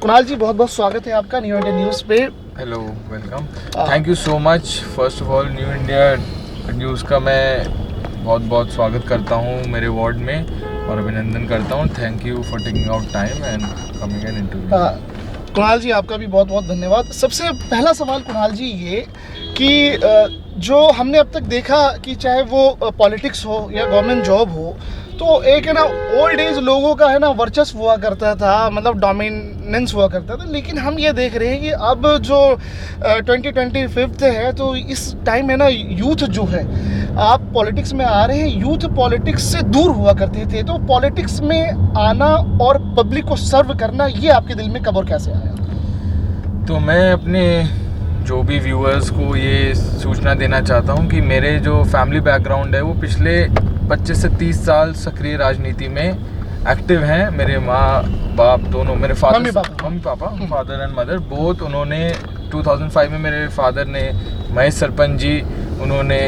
कुणाल जी, बहुत बहुत स्वागत है आपका न्यू इंडिया न्यूज़ पे। Hello, welcome, thank you so much. First of all new India news का मैं बहुत बहुत स्वागत करता हूँ मेरे वार्ड में और अभिनंदन करता हूँ। Thank you for taking out time and coming an interview. Kunal ji, आपका भी बहुत बहुत धन्यवाद। सबसे पहला सवाल कुणाल जी ये कि जो हमने अब तक देखा कि चाहे वो पॉलिटिक्स हो या गवर्नमेंट जॉब हो, तो एक है ना ओल्ड एज लोगों का है ना वर्चस्व हुआ करता था, मतलब डोमिनेंस हुआ करता था। लेकिन हम ये देख रहे हैं कि अब जो 2025 है, तो इस टाइम है ना यूथ जो है, आप पॉलिटिक्स में आ रहे हैं, यूथ पॉलिटिक्स से दूर हुआ करते थे। तो पॉलिटिक्स में आना और पब्लिक को सर्व करना, ये आपके दिल में कब और कैसे आया? तो मैं अपने जो भी व्यूअर्स को ये सूचना देना चाहता हूँ कि मेरे जो फैमिली बैकग्राउंड है वो पिछले 25 से 30 साल सक्रिय राजनीति में एक्टिव हैं। मेरे माँ बाप दोनों, मेरे mummy papa father and mother both, उन्होंने 2005 में मेरे फादर ने महेश सरपंच जी, उन्होंने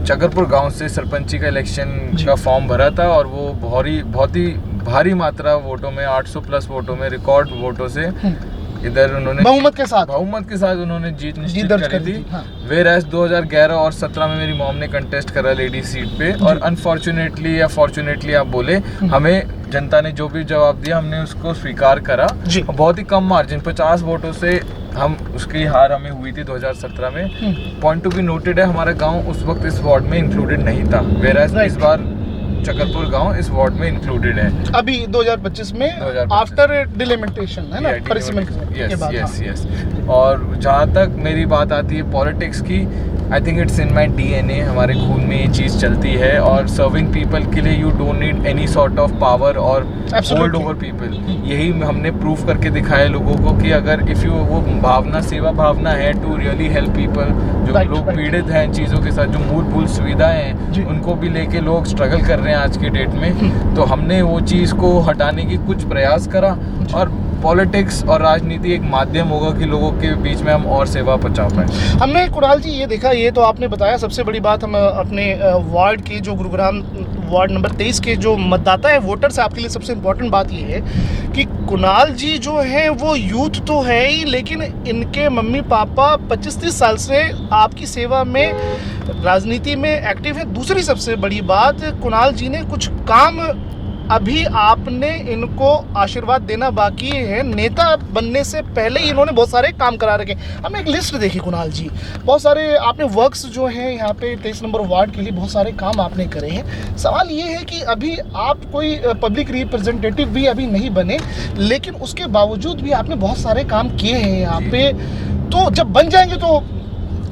चकरपुर गांव से सरपंची का इलेक्शन का फॉर्म भरा था और वो बहुत ही भारी मात्रा वोटों में, 800 प्लस वोटों में, रिकॉर्ड वोटों से इधर उन्होंने बहुमत के साथ उन्होंने जीत निश्चित दर्ज कर दी। वेयरएज 2011 और 17 में मेरी मॉम ने कंटेस्ट करा लेडी सीट पे, और अनफॉर्चुनेटली या फॉर्चुनेटली आप बोले, हमें जनता ने जो भी जवाब दिया हमने उसको स्वीकार करा। बहुत ही कम मार्जिन 50 वोटों से हम उसकी हार हमें हुई थी 2017 में। पॉइंट टू बी नोटेड है, हमारा गाँव उस वक्त इस वार्ड में इंक्लूडेड नहीं था, वेयरएज इस बार चकरपुर गांव इस वार्ड में इंक्लूडेड है अभी 2025 में, आफ्टर डिलिमिटेशन है ना, परिसीमन के बाद। यस। और जहाँ तक मेरी बात आती है पॉलिटिक्स की, I think it's in my DNA, हमारे खून में ये चीज़ चलती है। और सर्विंग पीपल के लिए you don't need any sort of power और होल्ड ओवर पीपल। यही हमने प्रूव करके दिखाया लोगों को कि अगर इफ़ यू वो भावना, सेवा भावना है टू रियली हेल्प पीपल, जो लोग पीड़ित हैं चीज़ों के साथ, जो मूलभूत सुविधाएं हैं उनको भी लेके लोग स्ट्रगल कर रहे हैं आज की डेट में, तो हमने वो चीज़ को हटाने की कुछ प्रयास करा। और पॉलिटिक्स और राजनीति एक माध्यम होगा कि लोगों के बीच में हम और सेवा पहुंचा पाए। हमने कुणाल जी ये देखा, ये तो आपने बताया, सबसे बड़ी बात हम अपने वार्ड के जो गुरुग्राम वार्ड नंबर 23 के जो मतदाता है, वोटर्स, आपके लिए सबसे इम्पोर्टेंट बात ये है कि कुणाल जी जो है वो यूथ तो है ही, लेकिन इनके मम्मी पापा 25-30 साल से आपकी सेवा में, राजनीति में एक्टिव है। दूसरी सबसे बड़ी बात, कुणाल जी ने कुछ काम, अभी आपने इनको आशीर्वाद देना बाकी है। नेता बनने से पहले ही इन्होंने बहुत सारे काम करा रखे। हमने एक लिस्ट देखी कुणाल जी, बहुत सारे आपने वर्क्स जो हैं यहाँ पे 23 नंबर वार्ड के लिए बहुत सारे काम आपने करे हैं। सवाल ये है कि अभी आप कोई पब्लिक रिप्रेजेंटेटिव भी अभी नहीं बने, लेकिन उसके बावजूद भी आपने बहुत सारे काम किए हैं यहाँ पे। तो जब बन जाएंगे तो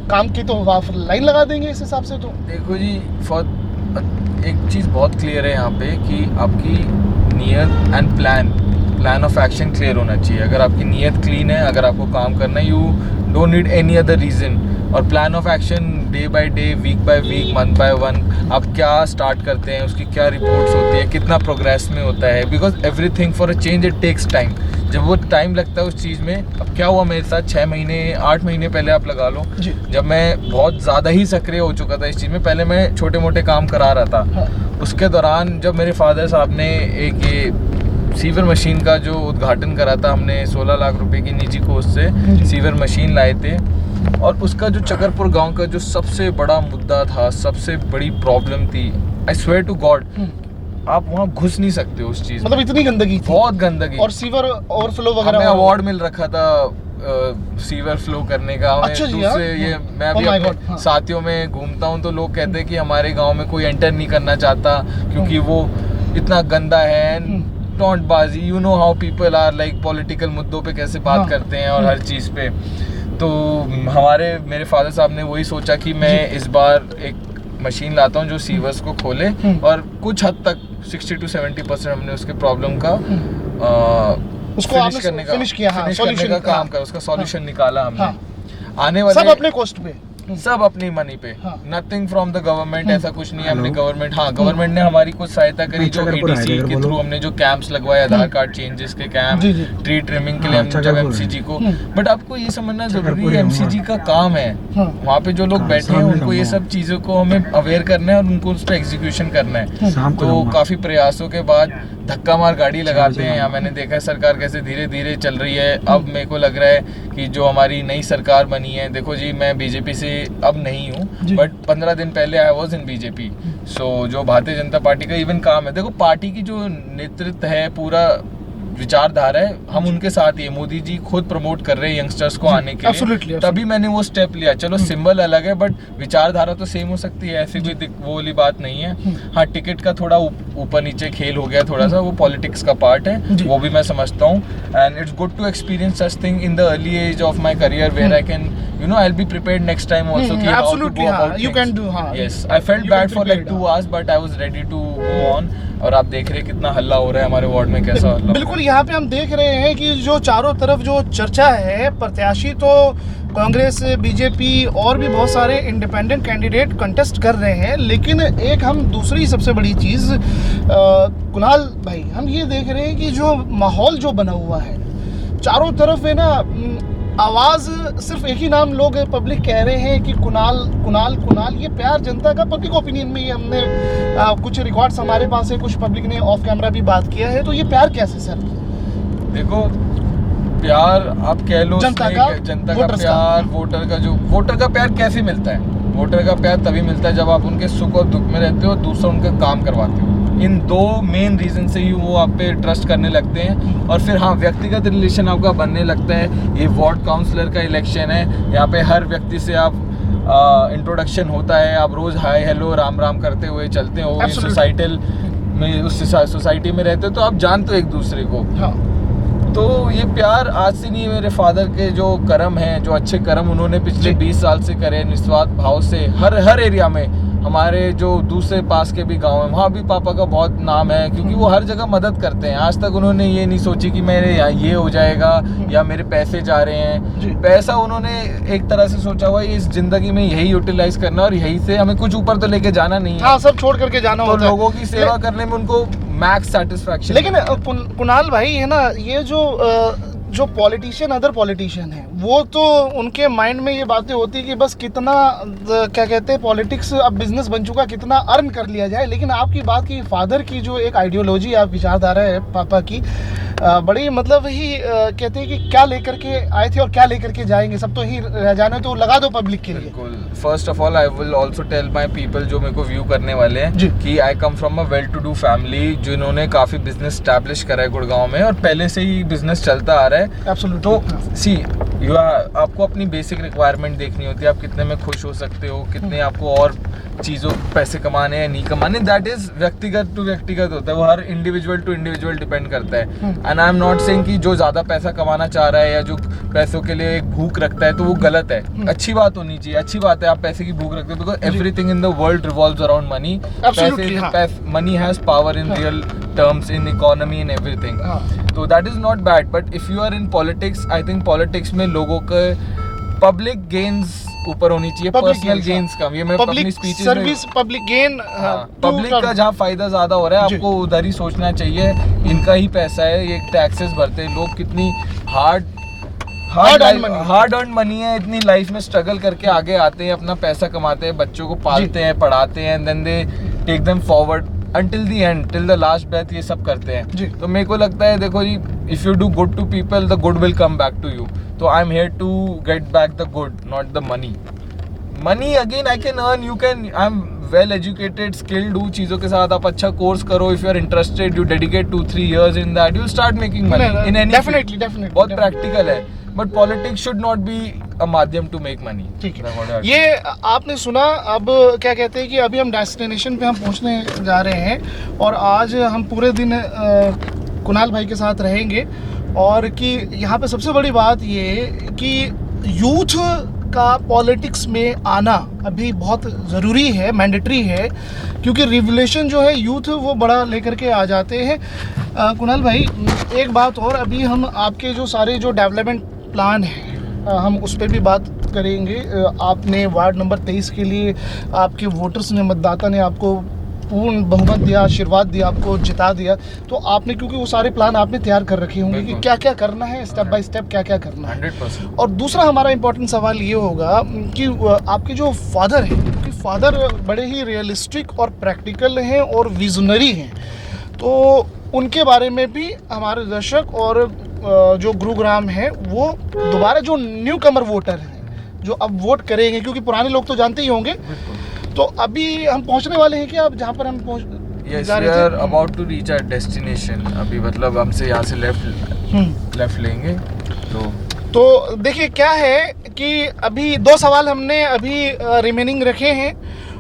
काम की तो आप लाइन लगा देंगे इस हिसाब से। तो देखो जी, एक चीज़ बहुत क्लियर है यहाँ पे कि आपकी नीयत and plan of action clear होना चाहिए। अगर आपकी नीयत क्लीन है, अगर आपको काम करना है, you don't need any other reason. और plan of action day by day, week by week, month by month, आप क्या स्टार्ट करते हैं, उसकी क्या रिपोर्ट्स होती है, कितना प्रोग्रेस में होता है। Because everything for a change it takes time. जब वो टाइम लगता है उस चीज़ में, अब क्या हुआ मेरे साथ 6 महीने 8 महीने पहले आप लगा लो, जब मैं बहुत ज़्यादा ही सक्रिय हो चुका था इस चीज़ में। पहले मैं छोटे मोटे काम करा रहा था, उसके दौरान जब मेरे फादर साहब ने एक ये सीवर मशीन का जो उद्घाटन करा था, हमने 16 लाख रुपए की निजी कोष से सीवर मशीन लाए थे। और उसका जो चकरपुर गांव का जो सबसे बड़ा मुद्दा था, सबसे बड़ी प्रॉब्लम थी, आई स्वेयर टू गॉड, आप वहाँ घुस नहीं सकते उस चीज़, मतलब इतनी गंदगी थी, बहुत गंदगी, और सीवर ओवरफ्लो वगैरह। हमें अवार्ड मिल रखा था सीवर फ्लो करने का। अच्छा जी, ये मैं भी अपने साथियों में घूमता हूँ तो लोग कहते हैं कि हमारे गांव में कोई एंटर नहीं करना चाहता क्योंकि वो इतना गंदा है। टोंटबाजी, you know how people are, like political मुद्दों पे कैसे बात करते हैं और हर चीज़ पे। तो मेरे फादर साहब ने वही सोचा कि मैं इस बार एक मशीन लाता हूँ जो सीवर्स को खोले, और कुछ हद तक 60 to 70% हमने उसके प्रॉब्लम का उसको फिनिश करने का काम करा, उसका सॉल्यूशन निकाला हमने। आने वाले सब अपने कॉस्ट पे, सब अपनी मनी पे, हाँ। नथिंग फ्रॉम द गवर्नमेंट, ऐसा कुछ नहीं है। हमने गवर्नमेंट, हाँ गवर्नमेंट ने हमारी कुछ सहायता करी, जो ADC के थ्रू हमने जो कैंप्स लगवाए, आधार कार्ड चेंजेस के कैंप, जी, जी। ट्री ट्रिमिंग के लिए हम जब MCG को, बट आपको ये समझना जरूरी है MCG का काम है, वहाँ पे जो लोग बैठे हैं उनको ये सब चीजों को हमें अवेयर करना है और उनको उस पर एग्जीक्यूशन करना है। तो काफी प्रयासों के बाद धक्का मार गाड़ी लगाते हैं। यहाँ मैंने देखा है सरकार कैसे धीरे धीरे चल रही है। अब मेरे को लग रहा है कि जो हमारी नई सरकार बनी है, देखो जी मैं बीजेपी से अब नहीं हूँ, बट 15 दिन पहले आई वॉज इन बीजेपी। सो जो भारतीय जनता पार्टी का इवन काम है, देखो पार्टी की जो नेतृत्व है, पूरा विचारधारा है, हम उनके साथ ही है। मोदी जी खुद प्रमोट कर रहे हैं यंगस्टर्स को आने के लिए, तभी मैंने वो स्टेप लिया। चलो सिंबल अलग है बट विचारधारा तो सेम हो सकती है, ऐसी कोई वो वाली बात नहीं है। हाँ टिकट का थोड़ा ऊपर नीचे खेल हो गया थोड़ा सा, वो पॉलिटिक्स का पार्ट है, वो भी मैं समझता हूँ। And it's good to experience such thing in the early age of my career where I can I'll be prepared next time also कि how to go about things. You can do, हाँ. Yes, I felt bad for like 2 hours but I was ready to go on. और आप देख रहे हैं कितना हल्ला हो रहा है हमारे वार्ड में, कैसा हल्ला। बिल्कुल, यहाँ पे हम देख रहे हैं कि जो चारों तरफ जो चर्चा है, प्रत्याशी तो कांग्रेस, बीजेपी और भी बहुत सारे इंडिपेंडेंट कैंडिडेट कंटेस्ट कर रहे हैं, लेकिन एक हम दूसरी सबसे बड़ी चीज़ कुणाल भाई, हम ये देख रहे हैं कि जो माहौल जो बना हुआ है चारों तरफ है ना, आवाज़ सिर्फ एक ही नाम लोग पब्लिक कह रहे हैं कि कुणाल कुणाल कुणाल। ये प्यार जनता का पब्लिक ओपिनियन में, ये हमने कुछ रिकॉर्ड्स हमारे पास है, कुछ पब्लिक ने ऑफ कैमरा भी बात किया है। तो ये प्यार कैसे सर? देखो प्यार आप कह लो, जनता का प्यार, वोटर का प्यार कैसे मिलता है? वोटर का प्यार तभी मिलता है जब आप उनके सुख और दुख में रहते हो, दूसरा उनका काम करवाते हो। इन 2 मेन रीजन से ही वो आप पे ट्रस्ट करने लगते हैं। और फिर हाँ, व्यक्तिगत रिलेशन आपका बनने लगता है। ये वार्ड काउंसलर का इलेक्शन है, यहाँ पे हर व्यक्ति से आप इंट्रोडक्शन होता है, आप रोज हाय हेलो राम राम करते हुए चलते हो। सोसाइटल में, उस सोसाइटी में रहते हो तो आप जानते हो एक दूसरे को। हाँ। तो ये प्यार आज से नहीं, मेरे फादर के जो कर्म हैं, जो अच्छे कर्म उन्होंने पिछले 20 साल से करे निस्वार्थ भाव से, हर एरिया में। हमारे जो दूसरे पास के भी गांव हैं वहाँ भी पापा का बहुत नाम है, क्योंकि वो हर जगह मदद करते हैं। आज तक उन्होंने ये नहीं सोची कि मेरे यहाँ ये हो जाएगा या मेरे पैसे जा रहे हैं। पैसा उन्होंने एक तरह से सोचा हुआ है इस जिंदगी में यही यूटिलाइज करना और यही से हमें कुछ ऊपर तो लेके जाना नहीं है। हाँ, सब छोड़ करके जाना होता है। लोगों की सेवा करने में उनको मैक्स सेटिस्फैक्शन। लेकिन कुणाल भाई है ना, ये जो पॉलिटिशियन, अदर पॉलिटिशियन है, वो तो उनके माइंड में ये बातें होती है कि बस कितना, क्या कहते हैं, पॉलिटिक्स अब बिजनेस बन चुका, कितना अर्न कर लिया जाए। लेकिन आपकी बात की फादर की जो एक आइडियोलॉजी, आप विचारधारा है पापा की, बड़ी मतलब ही कहते हैं कि क्या लेकर के आए थे और क्या लेकर के जाएंगे, सब तो ही रह जाने तो लगा दो पब्लिक के लिए। First of all I will also tell my people जो मेरे को व्यू करने वाले हैं कि I come from a well to do family, जिन्होंने काफी बिजनेस स्टैब्लिश करा है गुड़गांव में और पहले से ही बिजनेस चलता आ रहा है। तो सी आपको अपनी बेसिक रिक्वायरमेंट देखनी होती है, आप कितने में खुश हो सकते हो, कितने आपको और चीज़ों पैसे कमाने हैं नहीं कमाने, दैट इज व्यक्तिगत टू व्यक्तिगत होता है, वो हर इंडिविजुअल टू इंडिविजुअल डिपेंड करता है। And I am not saying कि जो ज़्यादा पैसा कमाना चाह रहा है या जो पैसों के लिए एक भूख रखता है तो वो गलत है। अच्छी बात होनी चाहिए, अच्छी बात है आप पैसे की भूख रखते हो, because everything in the world revolves around money. Money has power in real terms in economy and everything. So that is not bad, but if you are in politics, I think politics में लोगों के public gains ऊपर होनी चाहिए, personal gains कम। ये मैं अपनी speeches में सर्विस, पब्लिक गेन, पब्लिक का जहाँ फायदा ज्यादा हो रहा है आपको उधर ही सोचना चाहिए। इनका ही पैसा है, ये टैक्सेस भरते हैं लोग, कितनी हार्ड अर्न मनी है, इतनी लाइफ में स्ट्रगल करके आगे आते हैं, अपना पैसा कमाते हैं, बच्चों को पालते हैं, पढ़ाते हैं, then they take them forward until the end, till the last breath, ये सब करते हैं। तो मेरे को लगता है देखो जी, if you do good to people, the good will come back to you. तो I'm here to get back the good, not the money. Money again I can earn, you can, I'm well educated, skilled हूँ, चीज़ों के साथ आप अच्छा course करो, if you are interested, you dedicate 2-3 years in that, you'll start making money in any definitely बहुत practical है। But politics should not be a माध्यम टू मेक मनी। ठीक है, ये आपने सुना। अब क्या कहते हैं कि अभी हम डेस्टिनेशन पे हम पहुंचने जा रहे हैं और आज हम पूरे दिन कुणाल भाई के साथ रहेंगे। और कि यहाँ पे सबसे बड़ी बात ये कि यूथ का पॉलिटिक्स में आना अभी बहुत ज़रूरी है, मैंडेटरी है, क्योंकि रिवोल्यूशन जो है यूथ वो बड़ा लेकर के आ जाते हैं। कुणाल भाई, एक बात और, अभी हम आपके जो सारे जो डेवलपमेंट प्लान है हम उस पर भी बात करेंगे। आपने वार्ड नंबर 23 के लिए आपके वोटर्स ने, मतदाता ने आपको पूर्ण बहुमत दिया, आशीर्वाद दिया, आपको जिता दिया, तो आपने, क्योंकि वो सारे प्लान आपने तैयार कर रखे होंगे कि क्या क्या करना है, स्टेप बाय स्टेप क्या क्या करना है। 100%। और दूसरा हमारा इम्पोर्टेंट सवाल ये होगा कि आपके जो फादर हैं, क्योंकि फादर बड़े ही रियलिस्टिक और प्रैक्टिकल हैं और विजनरी हैं, तो उनके बारे में भी हमारे दर्शक और जो गुरुग्राम है वो दोबारा जो न्यू कमर वोटर हैं जो अब वोट करेंगे, क्योंकि पुराने लोग तो जानते ही होंगे, तो अभी हम पहुंचने वाले हैं कि अब जहाँ पर हम Yes, we are about to reach our destination। अभी मतलब हमसे यहाँ से लेफ्ट लेंगे तो देखिए क्या है कि अभी 2 सवाल हमने अभी रिमेनिंग रखे हैं,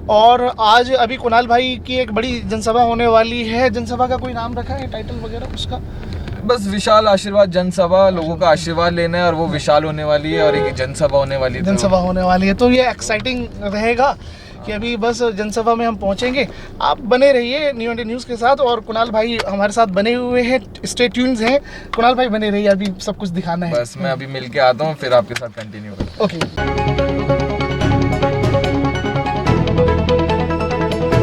और आज अभी कुणाल भाई की एक बड़ी जनसभा होने वाली है। जनसभा का कोई नाम रखा है, टाइटल वगैरह उसका? बस विशाल आशीर्वाद जनसभा, लोगों का आशीर्वाद लेना है, और वो विशाल होने वाली है और एक जनसभा होने वाली है। जनसभा होने वाली है, तो ये एक्साइटिंग रहेगा कि अभी बस जनसभा में हम पहुंचेंगे। आप बने रहिए न्यू इंडिया न्यूज़ के साथ, और कुणाल भाई हमारे साथ बने हुए हैं, स्टे ट्यून्ड हैं। कुणाल भाई बने रहिए, अभी सब कुछ दिखाना है। बस मैं अभी मिल के आता हूँ, फिर आपके साथ कंटिन्यू करूँ। ओके।